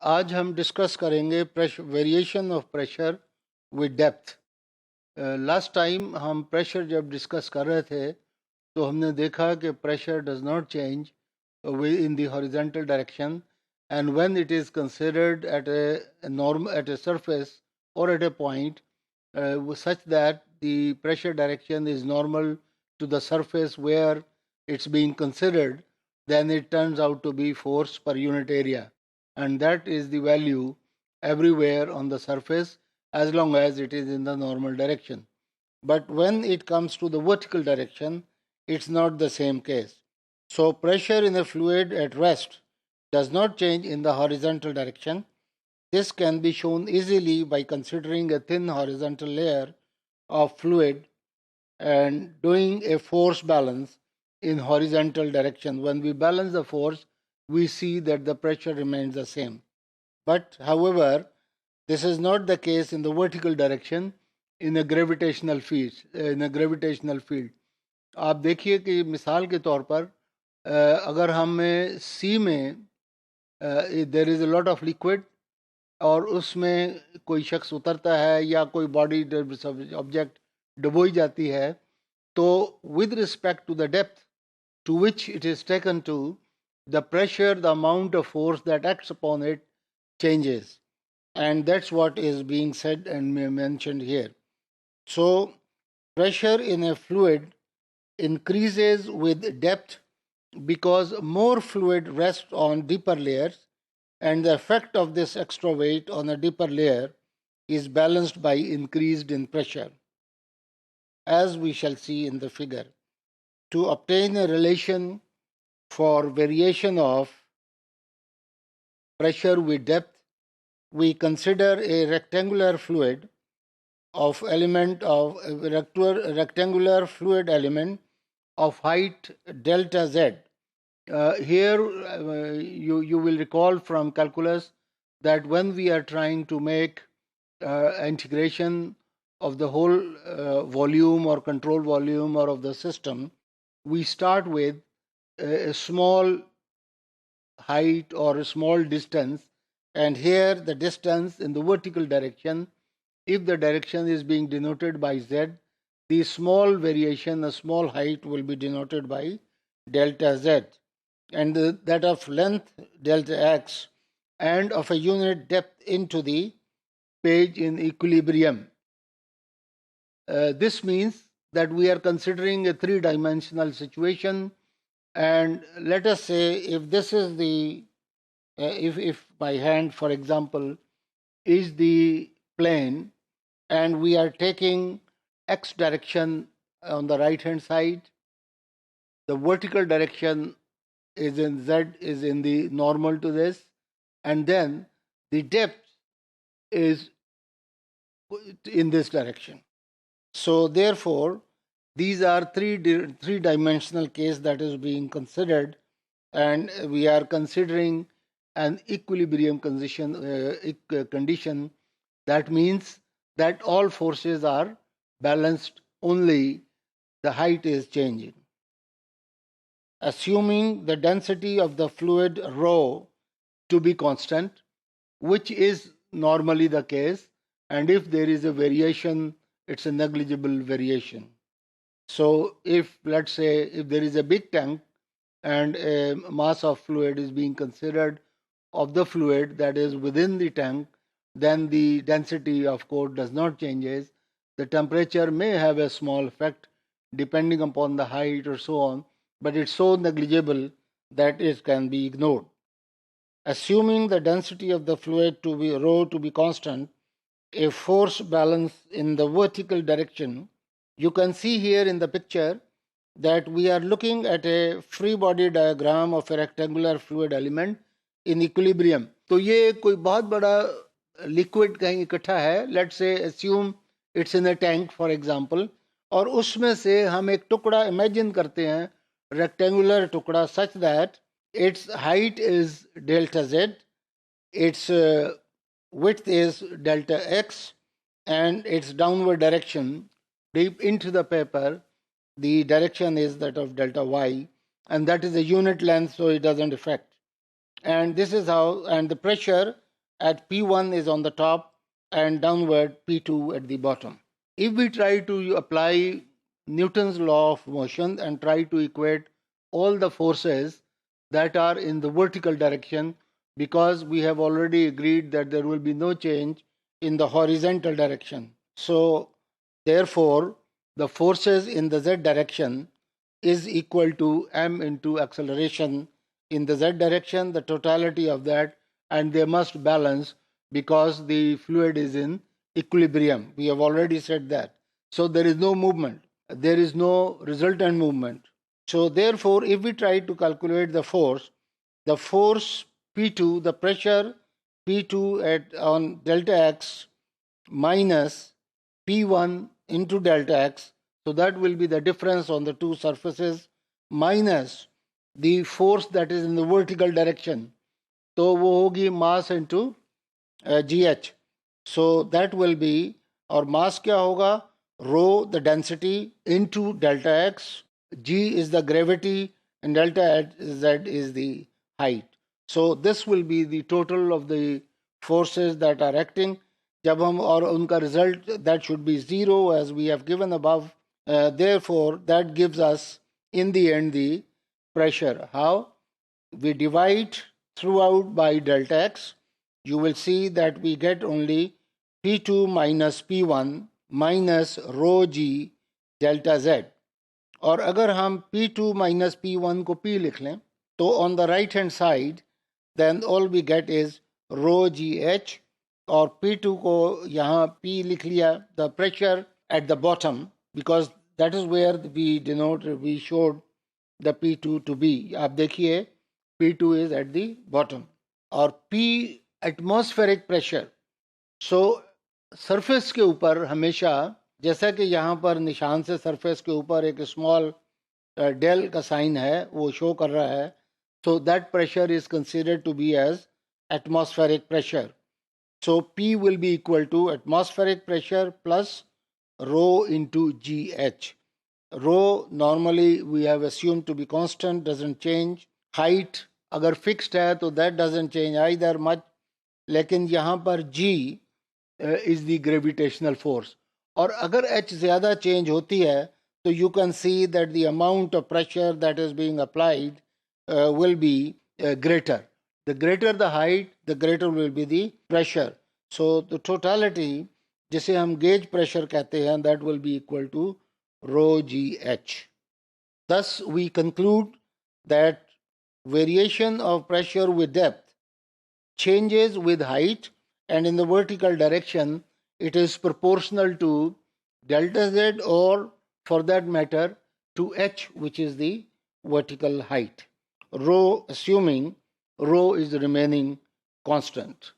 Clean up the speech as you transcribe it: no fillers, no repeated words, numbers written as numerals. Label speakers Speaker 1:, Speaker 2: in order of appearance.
Speaker 1: आज हम डिस्कस करेंगे variation of pressure with depth. Last time हम प्रेशर जब डिस्कस कर रहे थे तो हमने देखा कि pressure does not change in the horizontal direction, and when it is considered at a norm at a surface or at a point such that the pressure direction is normal to the surface where it's being considered, then it turns out to be force per unit area, and that is the value everywhere on the surface as long as it is in the normal direction. But when it comes to the vertical direction, it's not the same case. So pressure in a fluid at rest does not change in the horizontal direction. This can be shown easily by considering a thin horizontal layer of fluid and doing a force balance in horizontal direction. When we balance the force, we see that the pressure remains the same. But however, this is not the case in the vertical direction in a gravitational field. आप देखिए कि मिसाल के तौर पर अगर हमें सी में there is a lot of liquid और उसमें कोई शख्स उतरता है या कोई बॉडी ऑब्जेक्ट डुबोई जाती है, तो with respect to the depth to which it is taken to, the pressure, the amount of force that acts upon it changes. And that's what is being said and mentioned here. So, pressure in a fluid increases with depth because more fluid rests on deeper layers, and the effect of this extra weight on a deeper layer is balanced by increased in pressure, as we shall see in the figure. To obtain a relation for variation of pressure with depth, we consider a rectangular fluid of element of rectangular fluid element of height delta z. Here you will recall from calculus that when we are trying to make integration of the whole volume or control volume or of the system, we start with a small height or a small distance, and here the distance in the vertical direction, if the direction is being denoted by z, the small variation, a small height will be denoted by delta z, and that of length delta x, and of a unit depth into the page in equilibrium. This means that we are considering a three-dimensional situation, and let us say if this is the if my hand, for example, is the plane, and we are taking x direction on the right hand side, the vertical direction is in z, is in the normal to this, and then the depth is in this direction. So therefore, these are three dimensional case that is being considered, and we are considering an equilibrium condition. That means that all forces are balanced, only the height is changing. Assuming the density of the fluid rho to be constant, which is normally the case, and if there is a variation, it's a negligible variation. So if, let's say, if there is a big tank and a mass of fluid is being considered of the fluid that is within the tank, then the density of course does not changes. The temperature may have a small effect depending upon the height or so on, but it's so negligible that it can be ignored. Assuming the density of the fluid to be rho to be constant, a force balance in the vertical direction. You can see here in the picture that we are looking at a free body diagram of a rectangular fluid element in equilibrium. तो ये कोई बहुत बड़ा liquid कहीं इकट्ठा है, let's say assume it's in a tank for example, और उसमें से हम एक टुकड़ा इमेजिन करते हैं, रेक्टेंगुलर टुकड़ा, such that its height is delta z, its width is delta x, and its downward direction deep into the paper, the direction is that of delta y, and that is a unit length, so it doesn't affect. And this is how, and the pressure at P1 is on the top and downward P2 at the bottom. If we try to apply Newton's law of motion and try to equate all the forces that are in the vertical direction, because we have already agreed that there will be no change in the horizontal direction. So therefore, the forces in the z direction is equal to m into acceleration in the z direction, the totality of that, and they must balance because the fluid is in equilibrium. We have already said that. So there is no movement, there is no resultant movement. So therefore, if we try to calculate the force P2, the pressure P2 at on delta x minus P1 into delta x, so that will be the difference on the two surfaces minus the force that is in the vertical direction. तो वो होगी mass into GH. So that will be, और mass क्या होगा? Rho, the density, into delta x. G is the gravity and delta Z is the height. So this will be the total of the forces that are acting. जब हम और उनका result, that should be 0 as we have given above. Therefore, that gives us in the end the pressure. How? We divide throughout by delta x. You will see that we get only P2 minus P1 minus rho g delta z. और अगर हम P2 minus P1 को P लिख लें तो on the right hand side then all we get is rho gh, और P2 को यहाँ P लिख लिया, the pressure at the bottom, because that is where we showed the P2 to be. आप देखिए P2 is at the bottom. और P atmospheric pressure. So surface के ऊपर हमेशा, जैसा कि यहाँ पर निशान से surface के ऊपर एक small del का sign है, वो show कर रहा है. So that pressure is considered to be as atmospheric pressure. So P will be equal to atmospheric pressure plus rho into GH. Rho normally we have assumed to be constant, doesn't change. Height अगर fixed है तो that doesn't change either much. लेकिन यहाँ पर G is the gravitational force. और अगर H ज़्यादा change होती है तो you can see that the amount of pressure that is being applied will be greater. The greater the height, the greater will be the pressure. So the totality, जिसे हम gauge pressure कहते हैं, that will be equal to rho GH. Thus we conclude that variation of pressure with depth changes with height, and in the vertical direction it is proportional to delta z, or for that matter to h, which is the vertical height. Rho, assuming rho is remaining constant.